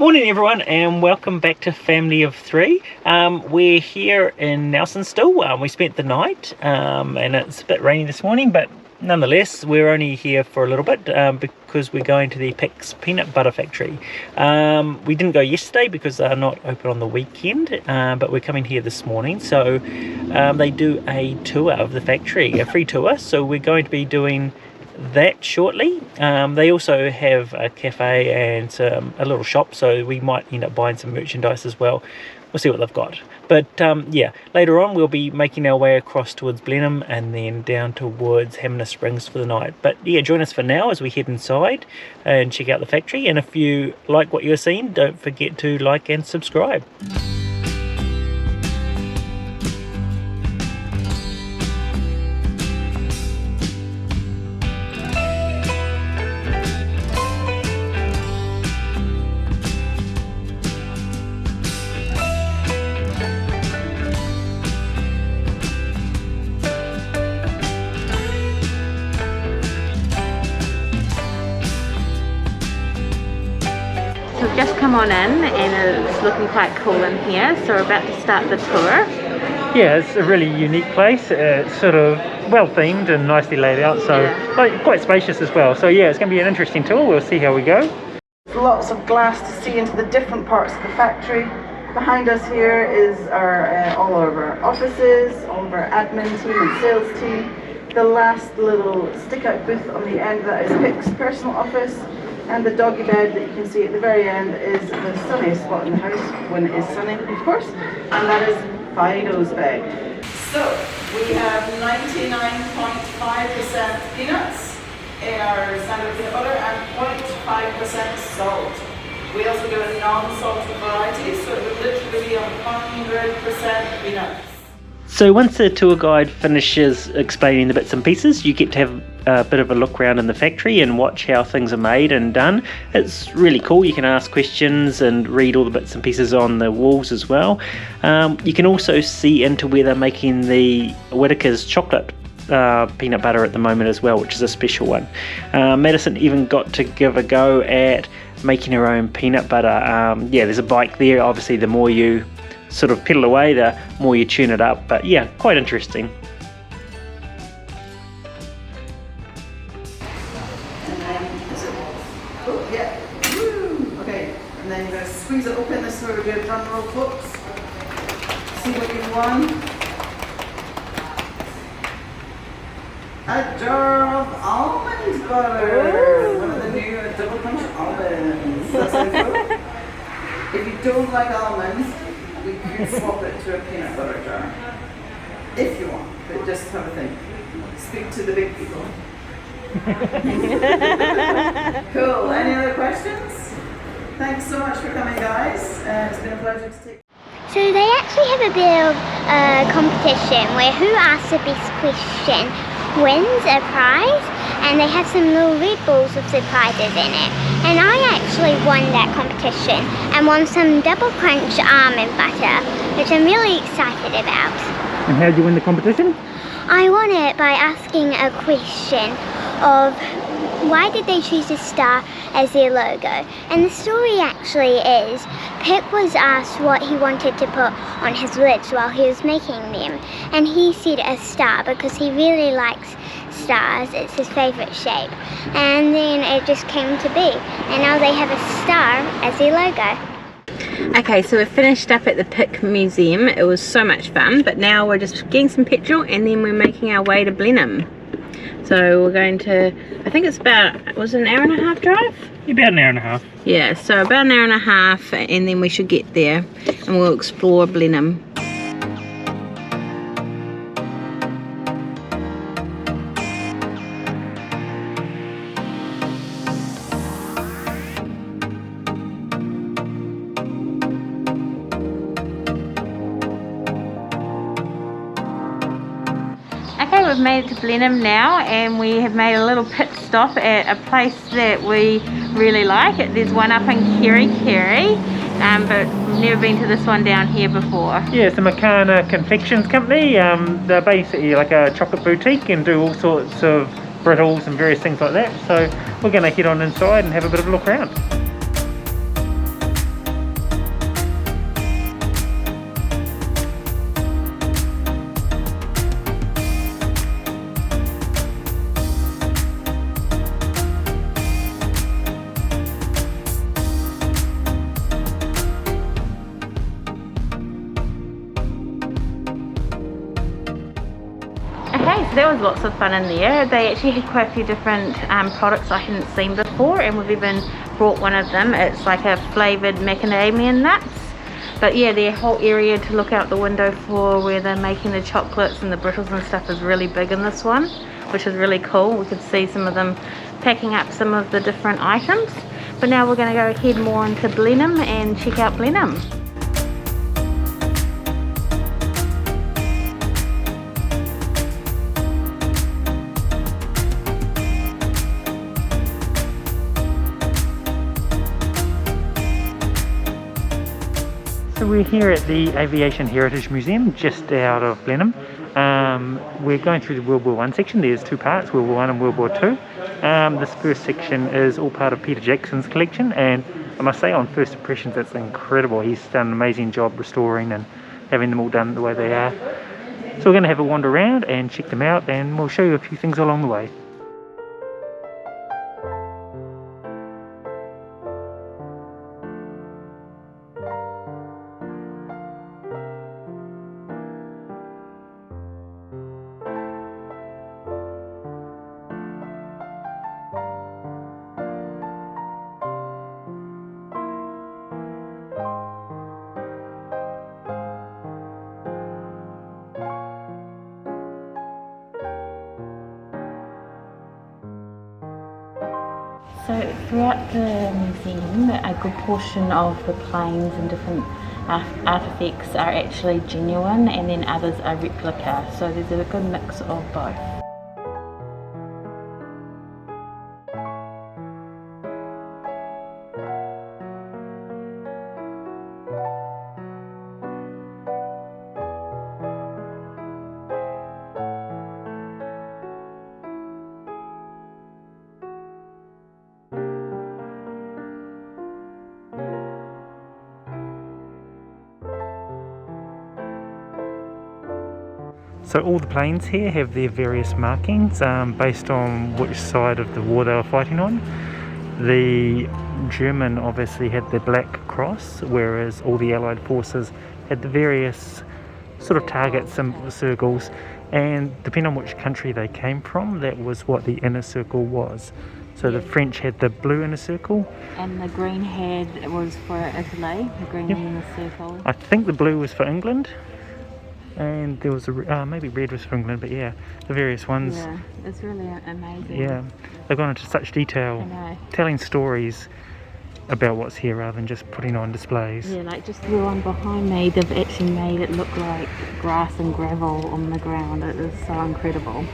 Morning everyone, and welcome back to Family of Three. We're here in Nelson still. We spent the night and it's a bit rainy this morning, but nonetheless we're only here for a little bit because we're going to the Pick's peanut butter factory. We didn't go yesterday because they're not open on the weekend, but we're coming here this morning. So they do a tour of the factory, a free tour, so we're going to be doing that shortly. They also have a cafe and a little shop, so we might end up buying some merchandise as well. We'll see what they've got. But yeah, later on we'll be making our way across towards Blenheim and then down towards Hanmer Springs for the night. But yeah, join us for now as we head inside and check out the factory. And if you like what you're seeing, don't forget to like and subscribe. We've just come on in and it's looking quite cool in here, so we're about to start the tour. Yeah, it's a really unique place. It's sort of well themed and nicely laid out, so yeah, quite spacious as well. So yeah, it's going to be an interesting tour. We'll see how we go. Lots of glass to see into the different parts of the factory. Behind us here is our all of our offices, all of our admin team and sales team. The last little stick out booth on the end, that is Pick's personal office. And the doggy bed that you can see at the very end is the sunniest spot in the house when it is sunny, of course, and that is Fido's bed. So we have 99.5% peanuts in our standard peanut butter and 0.5% salt. We also do a non-salted variety, so it would literally be 100% peanuts. So once the tour guide finishes explaining the bits and pieces, you get to have a bit of a look around in the factory and watch how things are made and done. It's really cool. You can ask questions and read all the bits and pieces on the walls as well. You can also see into where they're making the Whittaker's chocolate peanut butter at the moment as well, which is a special one. Madison even got to give a go at making her own peanut butter. Yeah, there's a bike there. Obviously, the more you sort of pedal away, the more you tune it up, but yeah, quite interesting. And then oh yeah, woo! Okay, and then you're going to squeeze it open. This is where we do a drum roll, folks. See what you've won. A jar of almond butter. One of the new double punch almonds. That sounds good. If you don't like almonds, we can swap it to a peanut butter jar, if you want, but just have a think. Speak to the big people. Cool, any other questions? Thanks so much for coming, guys. It's been a pleasure to take. So they actually have a bit of a competition where who asks the best question wins a prize, and they have some little red balls with surprises in it. And I actually won that competition and won some double crunch almond butter, which I'm really excited about. And how did you win the competition? I won it by asking a question of why did they choose a star as their logo. And the story actually is Pick was asked what he wanted to put on his lids while he was making them, and he said a star because he really likes stars. It's his favourite shape, and then it just came to be, and now they have a star as their logo. Okay, so we've finished up at the Pick Museum. It was so much fun, but now we're just getting some petrol and then we're making our way to Blenheim. So we're going to, I think it's about, was it an hour and a half drive? About an hour and a half. Yeah, so about an hour and a half and then we should get there and we'll explore Blenheim. Okay, we've made it to Blenheim now and we have made a little pit stop at a place that we really like. There's one up in Kerry, but we've never been to this one down here before. Yeah, it's the Makana Confections Company. They're basically like a chocolate boutique and do all sorts of brittles and various things like that. So we're going to head on inside and have a bit of a look around. There was lots of fun in there. They actually had quite a few different products I hadn't seen before, and we've even brought one of them. It's like a flavoured macadamia nuts. But yeah, their whole area to look out the window for where they're making the chocolates and the brittles and stuff is really big in this one, which is really cool. We could see some of them packing up some of the different items. But now we're going to go head more into Blenheim and check out Blenheim. So we're here at the Aviation Heritage Museum just out of Blenheim. We're going through the World War I section. There's two parts, World War I and World War II. This first section is all part of Peter Jackson's collection, and I must say on first impressions it's incredible. He's done an amazing job restoring and having them all done the way they are. So we're going to have a wander around and check them out, and we'll show you a few things along the way. So throughout the museum, a good portion of the planes and different artifacts are actually genuine, and then others are replica. So there's a good mix of both. So all the planes here have their various markings based on which side of the war they were fighting on. The German obviously had the black cross, whereas all the Allied forces had the various sort of target circles, and depending on which country they came from, that was what the inner circle was. So the French had the blue inner circle. And the green was for Italy, the green inner circle. I think the blue was for England. And there was maybe red was for England, but yeah, the various ones. Yeah, it's really amazing. Yeah, they've gone into such detail, telling stories about what's here rather than just putting on displays. Yeah, like just the one behind me, they've actually made it look like grass and gravel on the ground. It is so incredible.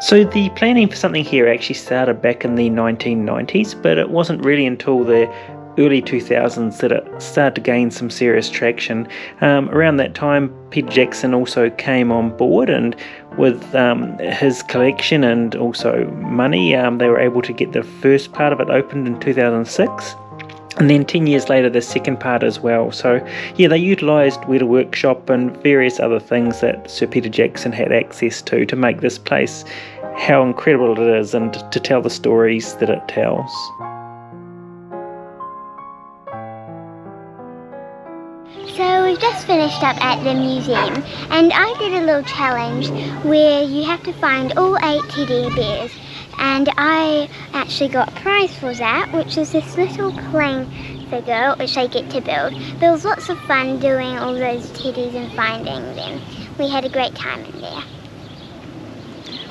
So the planning for something here actually started back in the 1990s, but it wasn't really until the early 2000s that it started to gain some serious traction. Around that time, Peter Jackson also came on board, and with his collection and also money, they were able to get the first part of it opened in 2006. And then 10 years later, the second part as well. So yeah, they utilised Weta Workshop and various other things that Sir Peter Jackson had access to make this place how incredible it is and to tell the stories that it tells. So we've just finished up at the museum, and I did a little challenge where you have to find all 8 teddy bears, and I actually got a prize for that, which is this little plane figure which I get to build. There was lots of fun doing all those teddies and finding them. We had a great time in there.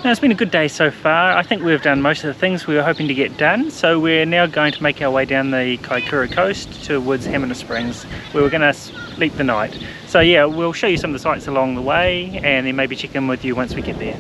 Now, it's been a good day so far. I think we've done most of the things we were hoping to get done, so we're now going to make our way down the Kaikoura coast towards Hanmer Springs, where we're going to sleep the night. So yeah, we'll show you some of the sights along the way and then maybe check in with you once we get there.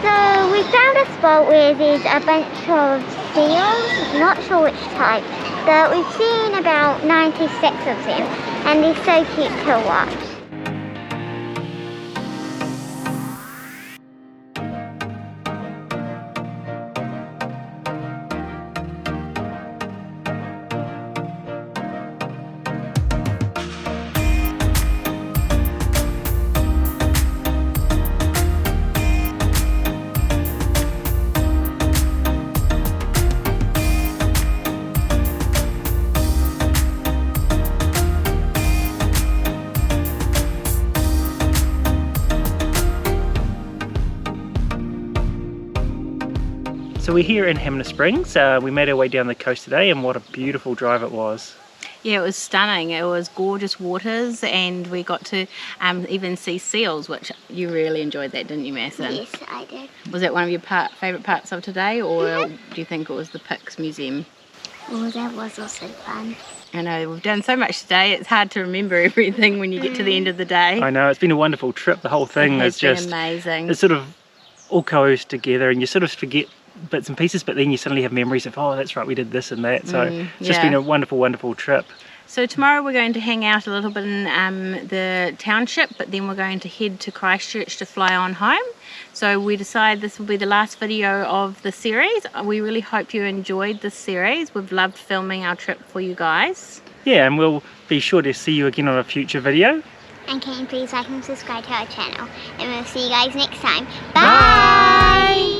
So we found a spot where there's a bunch of seals, not sure which type, but we've seen about 96 of them, and they're so cute to watch. So we're here in Hanmer Springs. We made our way down the coast today, and what a beautiful drive it was. Yeah, it was stunning. It was gorgeous waters, and we got to even see seals, which you really enjoyed that, didn't you, Madison? Yes, I did. Was that one of your favourite parts of today, or do you think it was the Pics Museum? Oh, that was also fun. I know, we've done so much today, it's hard to remember everything when you get to the end of the day. I know, it's been a wonderful trip. The whole thing is just amazing. It's sort of all goes together, and you sort of forget bits and pieces, but then you suddenly have memories of, oh, that's right, we did this and that. So it's just been a wonderful trip. So tomorrow we're going to hang out a little bit in the township, but then we're going to head to Christchurch to fly on home. So we decided this will be the last video of the series. We really hope you enjoyed this series. We've loved filming our trip for you guys. Yeah, and we'll be sure to see you again on a future video. And can you please like and subscribe to our channel, and we'll see you guys next time. Bye. Bye.